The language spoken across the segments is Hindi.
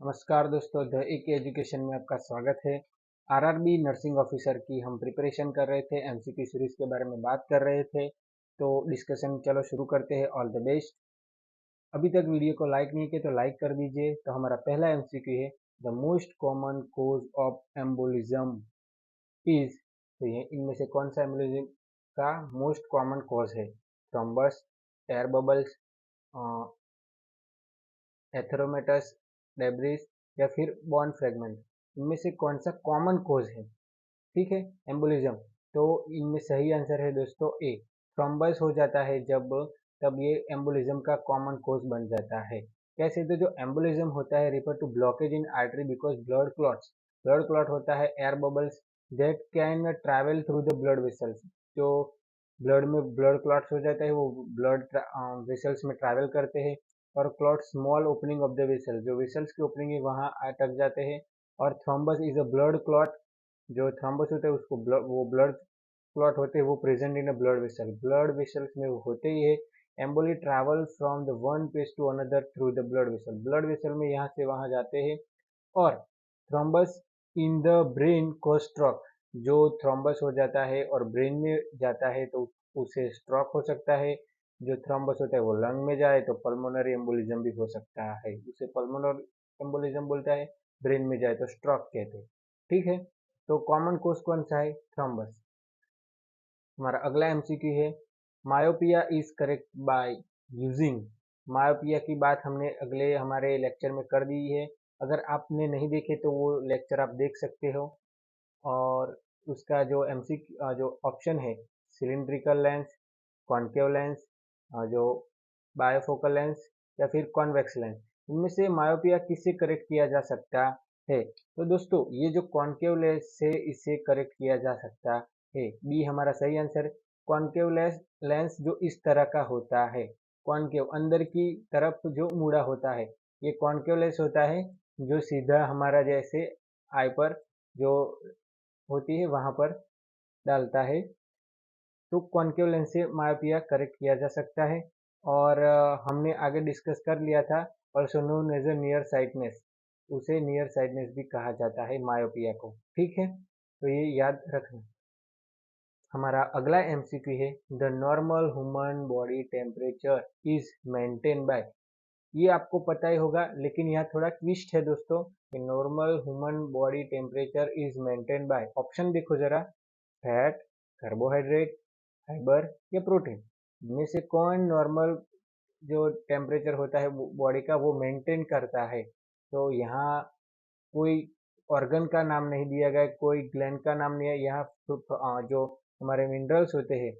नमस्कार दोस्तों, द एक एजुकेशन में आपका स्वागत है। आरआरबी नर्सिंग ऑफिसर की हम प्रिपरेशन कर रहे थे, एमसीक्यू सीरीज के बारे में बात कर रहे थे। तो डिस्कशन चलो शुरू करते हैं। All the best. अभी तक वीडियो को लाइक नहीं किया तो लाइक कर दीजिए। तो हमारा पहला एमसीक्यू है, the most common cause of embolism is. तो ये इनमें से कौन सा एम्बोलिज्म का मोस्ट कॉमन कॉज है? Thrombus, air bubbles, atheromatous, debris या फिर बॉन्ड फ्रेगमेंट। इनमें से कौन सा कॉमन कोज है? ठीक है, एम्बोलिज्म। तो इनमें सही आंसर है दोस्तों ए, थ्रोम्बस हो जाता है जब, तब ये एम्बोलिज्म का कॉमन कोज बन जाता है। कैसे? तो जो एम्बोलिज्म होता है refer to blockage in artery because blood clot होता है। Air bubbles that can travel through the blood vessels, जो ब्लड में ब्लड क्लॉट्स हो जाते हैं वो ब्लड वेसल्स में ट्रैवल करते हैं। और clot small opening of the vessel, जो वेसल्स की ओपनिंग है वहाँ अटक जाते हैं। और thrombus is a blood clot, जो थ्रोम्बस होता है उसको वो ब्लड क्लॉट होते हैं, वो present in a blood vessels में वो होते ही है। Emboli travel from the one place to another through the blood vessel में यहाँ से वहाँ जाते हैं। और थ्रोम्बस इन द ब्रेन को स्ट्रोक, जो थ्रोम्बस हो जाता है और ब्रेन में जाता है तो उसे स्ट्रोक हो सकता है। जो थ्रोम्बस होता है वो लंग में जाए तो पल्मोनरी एम्बोलिज्म भी हो सकता है, उसे पल्मोनरी एम्बोलिज्म बोलता है। ब्रेन में जाए तो स्ट्रोक कहते हैं। ठीक है, तो कॉमन कोज कौन सा है? थ्रोम्बस। हमारा अगला एमसीक्यू है, myopia is correct by using. Myopia की बात हमने अगले हमारे लेक्चर में कर दी है। अगर आपने नहीं देखे तो वो लेक्चर आप देख सकते हो। और उसका जो जो ऑप्शन है, सिलिंड्रिकल लेंस, कॉन्केव लेंस, जो बायोफोकल लेंस या फिर कॉन्वेक्स लेंस, इनमें से मायोपिया किससे करेक्ट किया जा सकता है? तो दोस्तों ये जो कॉन्केव लेंस से इसे करेक्ट किया जा सकता है। बी हमारा सही आंसर। कॉन्केव लेंस जो इस तरह का होता है, कॉन्केव अंदर की तरफ जो मुड़ा होता है, ये कॉन्केव लेंस होता है। जो सीधा हमारा जैसे आई पर जो होती है वहां पर डालता है। तो कॉन्केव लेंस से मायोपिया करेक्ट किया जा सकता है। और हमने आगे डिस्कस कर लिया था, also known as a near sightedness, उसे नियर साइटनेस भी कहा जाता है मायोपिया को। ठीक है, तो ये याद रखना। हमारा अगला एमसीक्यू है, the normal human body temperature is maintain by. ये आपको पता ही होगा, लेकिन यहाँ थोड़ा ट्विस्ट है दोस्तों। Normal human body temperature is maintain by, option देखो जरा, फैट, कार्बोहाइड्रेट, फाइबर या प्रोटीन। इनमें से कौन नॉर्मल जो टेम्परेचर होता है बॉडी का वो मेंटेन करता है? तो यहाँ कोई ऑर्गन का नाम नहीं दिया गया, कोई ग्लैंड का नाम नहीं है यहाँ। जो हमारे मिनरल्स होते हैं,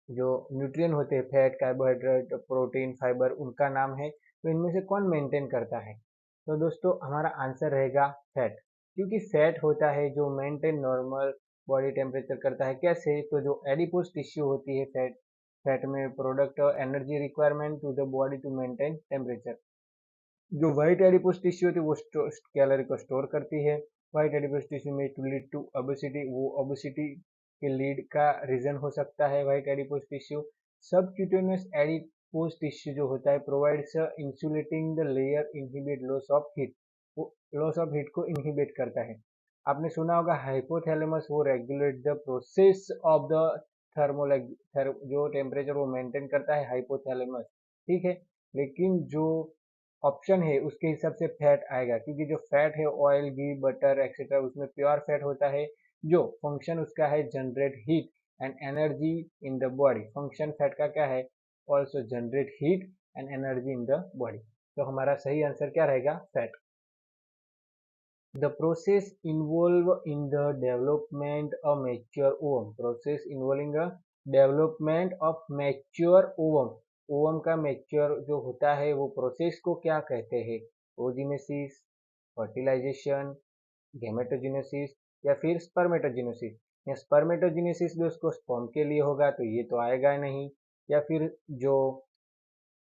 जो न्यूट्रिएंट होते हैं, फैट, कार्बोहाइड्रेट, प्रोटीन, फाइबर, उनका नाम है। तो इनमें से कौन मेंटेन करता है? तो दोस्तों हमारा आंसर रहेगा फैट, क्योंकि फैट होता है जो मेंटेन नॉर्मल बॉडी टेम्परेचर करता है। कैसे? तो जो एडिपोज टिश्यू होती है, फैट में product energy requirement to the body to maintain temperature. जो व्हाइट एडिपोज टिश्यू होती है वो कैलोरी को स्टोर करती है। व्हाइट एडिपोज टिश्यू में टू लीड टू ओबेसिटी, वो ओबेसिटी के लीड का रीजन हो सकता है white adipose tissue. Subcutaneous adipose tissue जो होता है provides insulating the layer, inhibit loss of heat, वो लॉस ऑफ हीट को इनहिबिट करता है। आपने सुना होगा हाइपोथैलेमस, वो regulate the process of the thermo, जो टेम्परेचर वो मेंटेन करता है हाइपोथैलेमस। ठीक है, लेकिन जो ऑप्शन है उसके हिसाब से फैट आएगा, क्योंकि जो फैट है ऑयल, घी, बटर एक्सेट्रा, उसमें प्योर फैट होता है। जो फंक्शन उसका है generate heat and energy in the body. Function fat का क्या है? Also generate heat and energy in the body. तो हमारा सही आंसर क्या रहेगा? Fat. The process involve in the development of mature ovum, process involving development of mature ovum. Ovum का मैच्योर जो होता है वो प्रोसेस को क्या कहते हैं? ओजिनेसिस, फर्टिलाइजेशन, गेमेटोजेनेसिस या फिर स्पर्मेटोजेनेसिस। या स्पर्मेटोजेनेसिस दोस्तों स्पर्म के लिए होगा तो ये तो आएगा नहीं। या फिर जो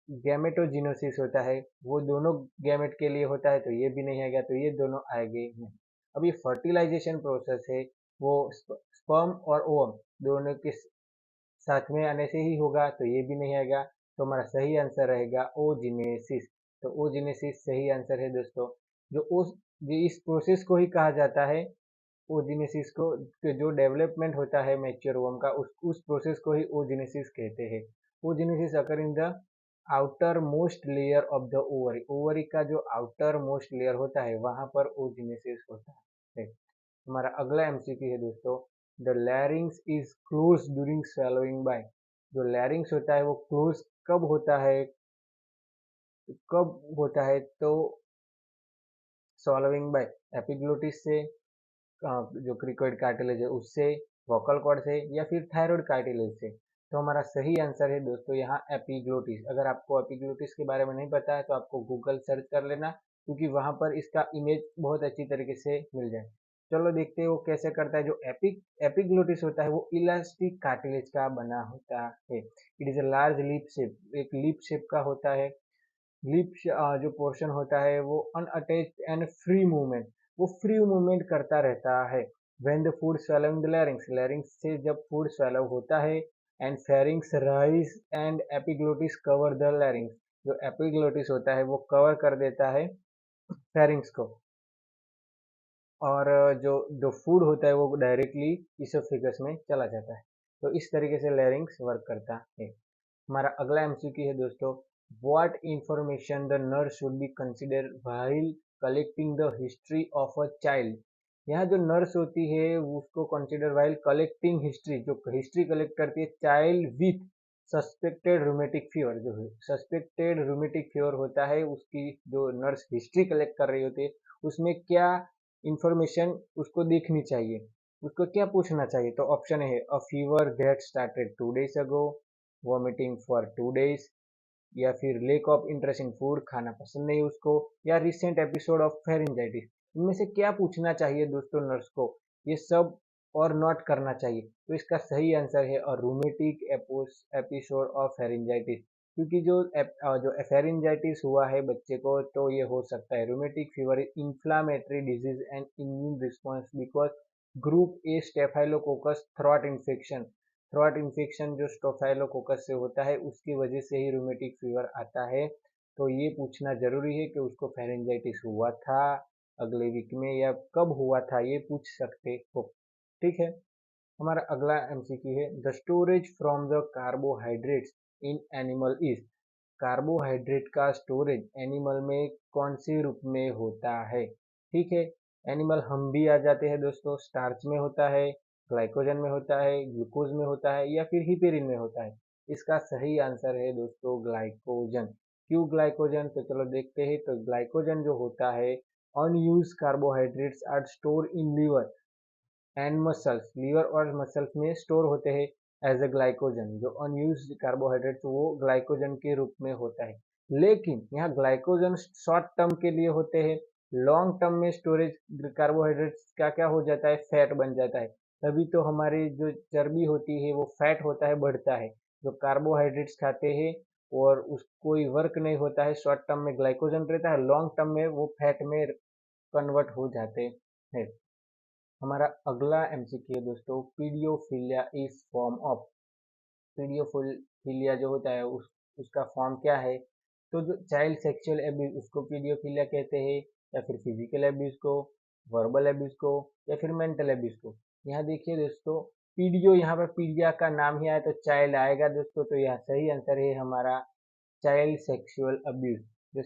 गैमेटोजेनेसिस होता है वो दोनों गैमेट के लिए होता है तो ये भी नहीं आएगा, तो ये दोनों आएंगे नहीं। अब ये फर्टिलाइजेशन प्रोसेस है, वो स्पर्म और ओवम दोनों के साथ में आने से ही होगा, तो ये भी नहीं आएगा। तो हमारा सही आंसर रहेगा ओजिनेसिस। तो ओजेनेसिस सही आंसर है दोस्तों। जो उस इस प्रोसेस को ही कहा जाता है ओजेनेसिस को, जो डेवलपमेंट होता है मैच्योर वर्म का, उस प्रोसेस को ही ओजेनेसिस कहते हैं। Oogenesis occur in the outer most layer of the ovary, ovary का जो आउटर मोस्ट लेयर होता है वहां पर ओजेनेसिस होता है। हमारा अगला एमसीक्यू है दोस्तों, the larynx is close during swallowing by. जो लैरिंग्स होता है वो क्लोज कब होता है तो swallowing बाय एपिग्लोटिस से, जो क्रिकोइड कार्टिलेज है उससे, वोकल कॉर्ड से, या फिर थायराइड कार्टिलेज से। तो हमारा सही आंसर है दोस्तों यहाँ एपिग्लोटिस। अगर आपको एपिग्लोटिस के बारे में नहीं पता है तो आपको गूगल सर्च कर लेना, क्योंकि वहां पर इसका इमेज बहुत अच्छी तरीके से मिल जाए। चलो देखते हैं वो कैसे करता है। जो एपिग्लोटिस होता है वो इलास्टिक कार्टिलेज का बना होता है। It is a large lip shape, एक लिप शेप का होता है। लिप जो पोर्शन होता है वो अनअटैच्ड एंड फ्री मूवमेंट, वो फ्री मूवमेंट करता रहता है। When the food swallowing the larynx, लैरिंग्स से जब फूड swallow होता है, and pharynx rise and epiglottis cover the larynx, जो एपिग्लोटिस होता है वो कवर कर देता है फेरिंग्स को, और जो जो फूड होता है वो डायरेक्टली इसोफेगस में चला जाता है। तो इस तरीके से लैरिंग्स वर्क करता है। हमारा अगला एमसीक्यू है दोस्तों, what information the nurse should be consider while collecting the history of a child. यहाँ जो नर्स होती है उसको कंसिडर व्हाइल कलेक्टिंग हिस्ट्री, जो हिस्ट्री कलेक्ट करती है child with suspected rheumatic fever, जो सस्पेक्टेड रूमेटिक फीवर होता है उसकी जो नर्स हिस्ट्री कलेक्ट कर रही होती है उसमें क्या इंफॉर्मेशन उसको देखनी चाहिए, उसको क्या पूछना चाहिए। तो ऑप्शन है, a fever that started 2 days ago, vomiting for 2 days, या फिर lake of interest in food, खाना पसंद नहीं उसको, या रिसेंट एपिसोड ऑफ फेरिंजाइटिस। इनमें से क्या पूछना चाहिए दोस्तों नर्स को, ये सब और नोट करना चाहिए। तो इसका सही आंसर है और रूमेटिक एपिसोड ऑफ फेरिंजाइटिस, क्योंकि जो फेरिंजाइटिस हुआ है बच्चे को तो ये हो सकता है rheumatic fever, inflammatory disease and immune response because group A staphylococcus throat infection, throat infection जो स्टोफाइलोकोकस से होता है उसकी वजह से ही रूमेटिक फीवर आता है। तो ये पूछना जरूरी है कि उसको फेरेंजाइटिस हुआ था अगले वीक में या कब हुआ था, ये पूछ सकते हो। ठीक है। हमारा अगला एमसीक्यू है, the storage from the carbohydrates in animal is. Carbohydrate का स्टोरेज एनिमल में कौन से रूप में होता है। ठीक है। एनिमल हम भी आ जाते हैं दोस्तों, स्टार्च में होता है, ग्लाइकोजन में होता है, ग्लूकोज में होता है, या फिर हिपेरिन में होता है। इसका सही आंसर है दोस्तों ग्लाइकोजन। क्यों ग्लाइकोजन, तो चलो देखते हैं। तो ग्लाइकोजन जो होता है, unused carbohydrates are store in liver and muscles, liver और मसल्स में स्टोर होते हैं एज अ ग्लाइकोजन। जो अनयूज्ड कार्बोहाइड्रेट्स वो ग्लाइकोजन के रूप में होता है। लेकिन यहाँ ग्लाइकोजन शॉर्ट टर्म के लिए होते हैं, लॉन्ग टर्म में स्टोरेज कार्बोहाइड्रेट्स क्या क्या हो जाता है, फैट बन जाता है। तभी तो हमारी जो चर्बी होती है वो फैट होता है, बढ़ता है। जो कार्बोहाइड्रेट्स खाते हैं और उसको कोई वर्क नहीं होता है, शॉर्ट टर्म में ग्लाइकोजन रहता है, लॉन्ग टर्म में वो फैट में कन्वर्ट हो जाते हैं। हमारा अगला एमसीक्यू है दोस्तों, पीडियोफिलिया इज फॉर्म ऑफ। पीडियोफिलिया जो होता है उसका फॉर्म क्या है। तो जो चाइल्ड सेक्सुअल एब्यूज उसको पीडियोफिलिया कहते हैं, या फिर फिजिकल एब्यूज को, वर्बल एब्यूज को, या फिर मेंटल एब्यूज को। यहाँ देखिए दोस्तों, पीडियो, यहाँ पर पीडिया का नाम ही आया तो चाइल्ड आएगा दोस्तों, तो यहाँ सही आंसर है हमारा चाइल्ड सेक्सुअल अब्यूज। जो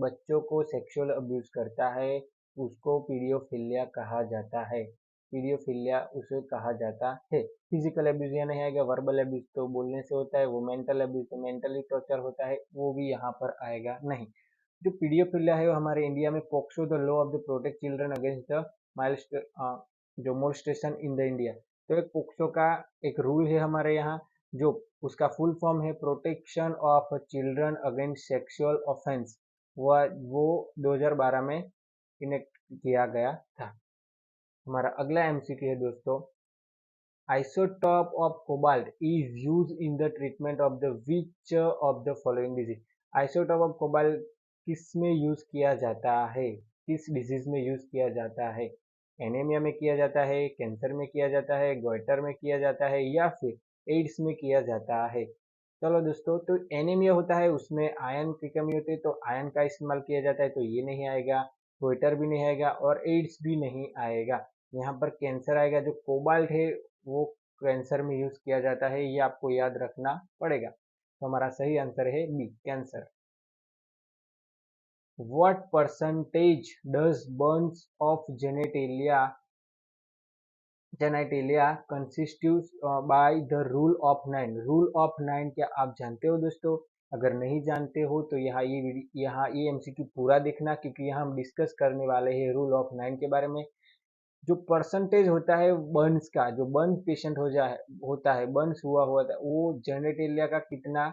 बच्चों को सेक्सुअल अब्यूज करता है उसको पीडियोफिलिया कहा जाता है, पीडियोफिलिया उसे कहा जाता है। फिजिकल अब्यूज यहाँ नहीं आएगा, वर्बल अब्यूज तो बोलने से होता है, वो मेंटल अब्यूज तो मेंटली टॉर्चर होता है, वो भी यहाँ पर आएगा नहीं। जो पीडियोफिलिया है वो हमारे इंडिया में POCSO the law of the protect children against the mild जो मोलेस्टेशन इन द इंडिया। तो एक पोक्सो का एक रूल है हमारे यहाँ, जो उसका फुल फॉर्म है protection of children against sexual offence. वो 2012 में इनेक्ट किया गया था। हमारा अगला एमसीक्यू है दोस्तों, isotope of cobalt is use in the treatment of the which of the following disease. Isotope of cobalt किस में यूज किया जाता है, किस डिजीज में यूज किया जाता है। एनीमिया में किया जाता है, कैंसर में किया जाता है, गोइटर में किया जाता है, या फिर एड्स में किया जाता है। चलो दोस्तों, तो एनीमिया होता है उसमें आयरन की कमी होती है, तो आयरन का इस्तेमाल किया जाता है, तो ये नहीं आएगा। गोइटर भी नहीं आएगा और एड्स भी नहीं आएगा। यहाँ पर कैंसर आएगा। जो कोबाल्ट है वो कैंसर में यूज किया जाता है, ये आपको याद रखना पड़ेगा। तो हमारा सही आंसर है B, cancer. What percentage does burns of genitalia constitutes by the rule of 9? Rule of 9 क्या आप जानते हो दोस्तों? अगर नहीं जानते हो तो यहाँ ये एमसीक्यू पूरा देखना, क्योंकि यहाँ हम डिस्कस करने वाले हैं रूल ऑफ 9 के बारे में। जो परसेंटेज होता है बर्न्स का, जो बर्न पेशेंट होता है, बर्न्स हुआ है, वो जेनेटेलिया का कितना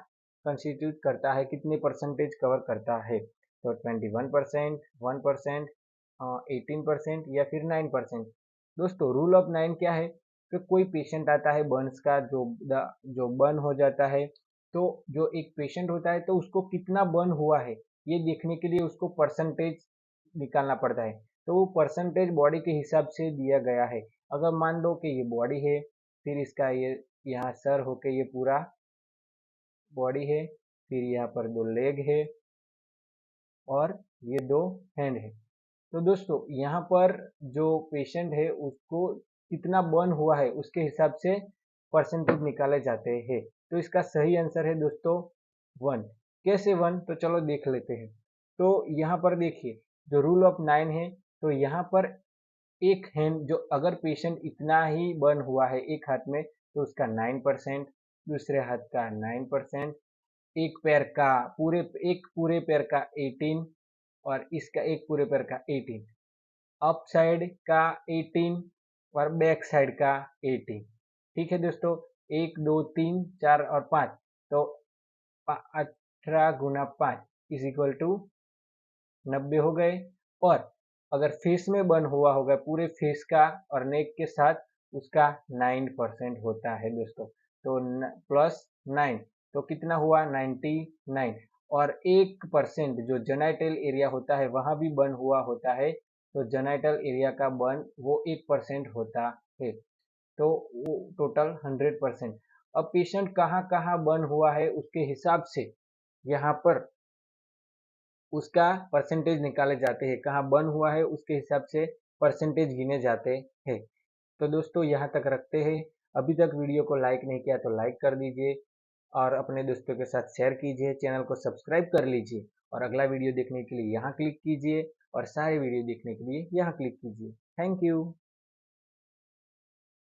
कंस्टिट्यूट करता है, कितने परसेंटेज कवर करता है? तो 21%, 1%, 18% या फिर 9%। दोस्तों, रूल ऑफ 9 क्या है? कि कोई पेशेंट आता है बर्न्स का, जो बर्न हो जाता है, तो जो एक पेशेंट होता है तो उसको कितना बर्न हुआ है ये देखने के लिए उसको परसेंटेज निकालना पड़ता है। तो वो परसेंटेज बॉडी के हिसाब से दिया गया है। अगर मान लो कि ये बॉडी है, फिर इसका ये यहाँ सर होके ये पूरा बॉडी है, फिर यहाँ पर 2 लेग है और ये 2 हैंड है। तो दोस्तों, यहाँ पर जो पेशेंट है उसको कितना बर्न हुआ है उसके हिसाब से परसेंटेज निकाले जाते हैं। तो इसका सही आंसर है दोस्तों 1। कैसे 1? तो चलो देख लेते हैं। तो यहाँ पर देखिए, जो रूल ऑफ 9 है, तो यहाँ पर एक हैंड, जो अगर पेशेंट इतना ही बर्न हुआ है एक हाथ में, तो उसका 9%, दूसरे हाथ का 9%, एक पैर का एक पूरे पैर का 18 और इसका एक पूरे पैर का 18, अप साइड का 18 और बैक साइड का 18। ठीक है दोस्तों, 1 2 3 4 और 5, तो 18 गुना 5 इज इक्वल टू 90 हो गए। और अगर फेस में बर्न हुआ होगा पूरे फेस का और नेक के साथ, उसका 9% होता है दोस्तों। तो प्लस 9, तो कितना हुआ? 99। और 1% जो जेनाइटल एरिया होता है वहां भी बर्न हुआ होता है, तो जेनाइटल एरिया का बर्न वो 1% होता है। तो वो टोटल 100%। अब पेशेंट कहाँ कहाँ बर्न हुआ है उसके हिसाब से यहाँ पर उसका परसेंटेज निकाले जाते हैं। कहाँ बर्न हुआ है उसके हिसाब से परसेंटेज गिने जाते हैं। तो दोस्तों, यहाँ तक रखते हैं। अभी तक वीडियो को लाइक नहीं किया तो लाइक कर दीजिए और अपने दोस्तों के साथ शेयर कीजिए, चैनल को सब्सक्राइब कर लीजिए और अगला वीडियो देखने के लिए यहाँ क्लिक कीजिए और सारे वीडियो देखने के लिए यहाँ क्लिक कीजिए। Thank you.